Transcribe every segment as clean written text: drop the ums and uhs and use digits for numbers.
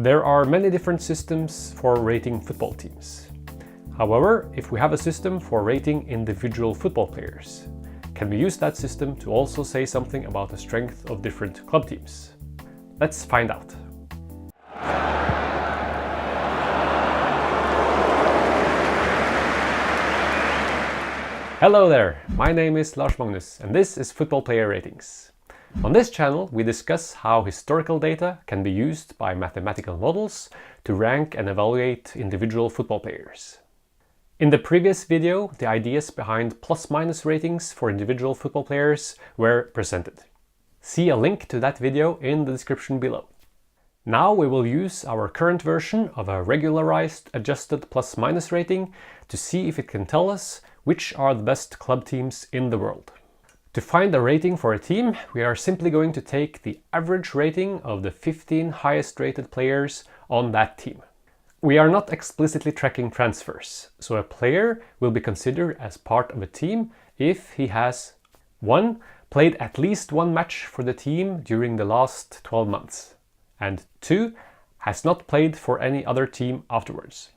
There are many different systems for rating football teams. However, if we have a system for rating individual football players, can we use that system to also say something about the strength of different club teams? Let's find out. Hello there, my name is Lars Magnus and this is Football Player Ratings. On this channel we discuss how historical data can be used by mathematical models to rank and evaluate individual football players. In the previous video, the ideas behind plus-minus ratings for individual football players were presented. See a link to that video in the description below. Now we will use our current version of a regularized adjusted plus-minus rating to see if it can tell us which are the best club teams in the world. To find a rating for a team, we are simply going to take the average rating of the 15 highest rated players on that team. We are not explicitly tracking transfers, so a player will be considered as part of a team if he has 1. Played at least one match for the team during the last 12 months, and 2. Has not played for any other team afterwards.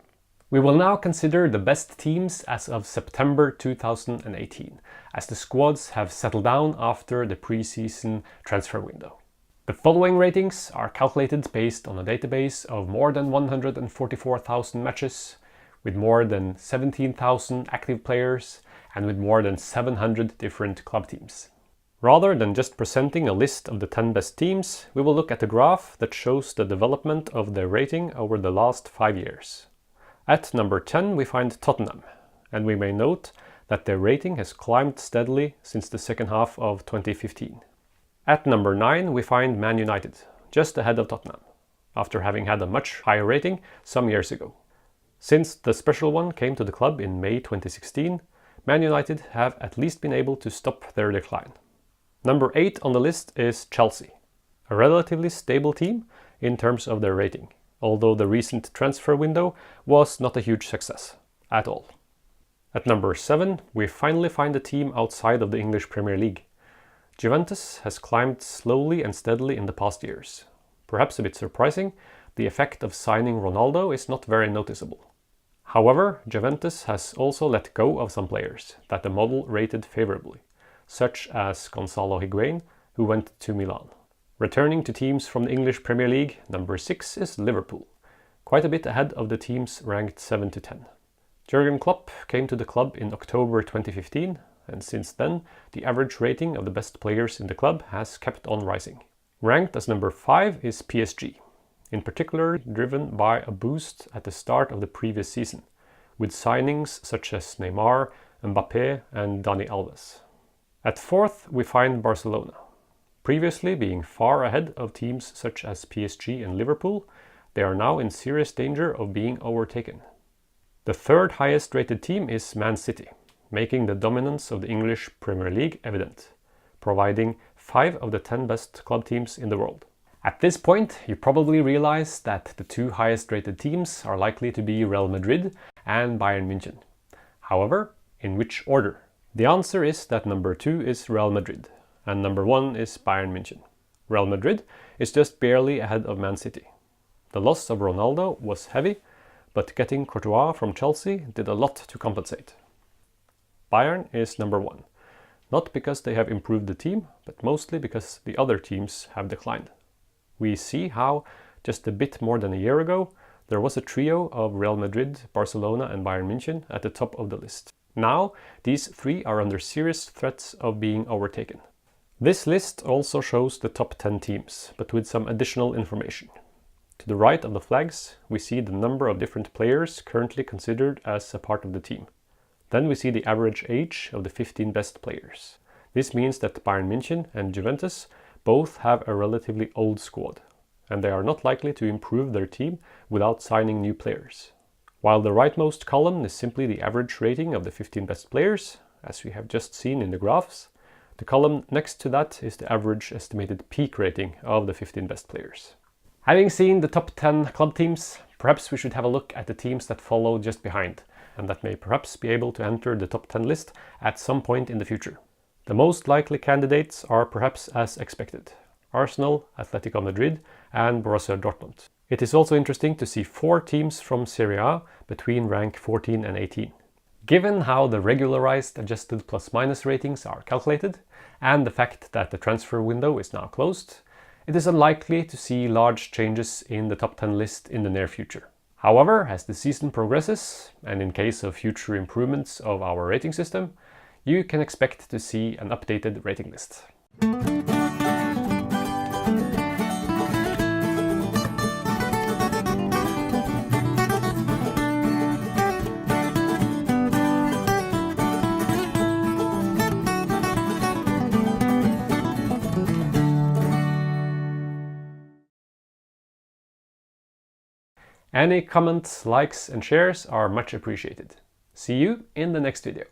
We will now consider the best teams as of September 2018, as the squads have settled down after the pre-season transfer window. The following ratings are calculated based on a database of more than 144,000 matches, with more than 17,000 active players, and with more than 700 different club teams. Rather than just presenting a list of the 10 best teams, we will look at a graph that shows the development of their rating over the last 5 years. At number 10 we find Tottenham, and we may note that their rating has climbed steadily since the second half of 2015. At number 9 we find Man United, just ahead of Tottenham, after having had a much higher rating some years ago. Since the special one came to the club in May 2016, Man United have at least been able to stop their decline. Number 8 on the list is Chelsea, a relatively stable team in terms of their rating, although the recent transfer window was not a huge success at all. At number 7 we finally find a team outside of the English Premier League. Juventus has climbed slowly and steadily in the past years. Perhaps a bit surprising, the effect of signing Ronaldo is not very noticeable. However, Juventus has also let go of some players that the model rated favorably, such as Gonzalo Higuain, who went to Milan. Returning to teams from the English Premier League, number 6 is Liverpool, quite a bit ahead of the teams ranked 7 to 10. Jurgen Klopp came to the club in October 2015, and since then the average rating of the best players in the club has kept on rising. Ranked as number 5 is PSG, in particular driven by a boost at the start of the previous season, with signings such as Neymar, Mbappé and Dani Alves. At 4th we find Barcelona. Previously being far ahead of teams such as PSG and Liverpool, they are now in serious danger of being overtaken. The third highest rated team is Man City, making the dominance of the English Premier League evident, providing 5 of the 10 best club teams in the world. At this point, you probably realize that the 2 highest rated teams are likely to be Real Madrid and Bayern München. However, in which order? The answer is that number 2 is Real Madrid, and number 1 is Bayern München. Real Madrid is just barely ahead of Man City. The loss of Ronaldo was heavy, but getting Courtois from Chelsea did a lot to compensate. Bayern is number 1, not because they have improved the team, but mostly because the other teams have declined. We see how, just a bit more than a year ago, there was a trio of Real Madrid, Barcelona and Bayern München at the top of the list. Now, these 3 are under serious threats of being overtaken. This list also shows the top 10 teams, but with some additional information. To the right of the flags, we see the number of different players currently considered as a part of the team. Then we see the average age of the 15 best players. This means that Bayern München and Juventus both have a relatively old squad, and they are not likely to improve their team without signing new players. While the rightmost column is simply the average rating of the 15 best players, as we have just seen in the graphs, the column next to that is the average estimated peak rating of the 15 best players. Having seen the top 10 club teams, perhaps we should have a look at the teams that follow just behind, and that may perhaps be able to enter the top 10 list at some point in the future. The most likely candidates are perhaps as expected: Arsenal, Atletico Madrid and Borussia Dortmund. It is also interesting to see 4 teams from Serie A between rank 14 and 18. Given how the regularized adjusted plus-minus ratings are calculated, and the fact that the transfer window is now closed, it is unlikely to see large changes in the top 10 list in the near future. However, as the season progresses, and in case of future improvements of our rating system, you can expect to see an updated rating list. Any comments, likes, and shares are much appreciated. See you in the next video.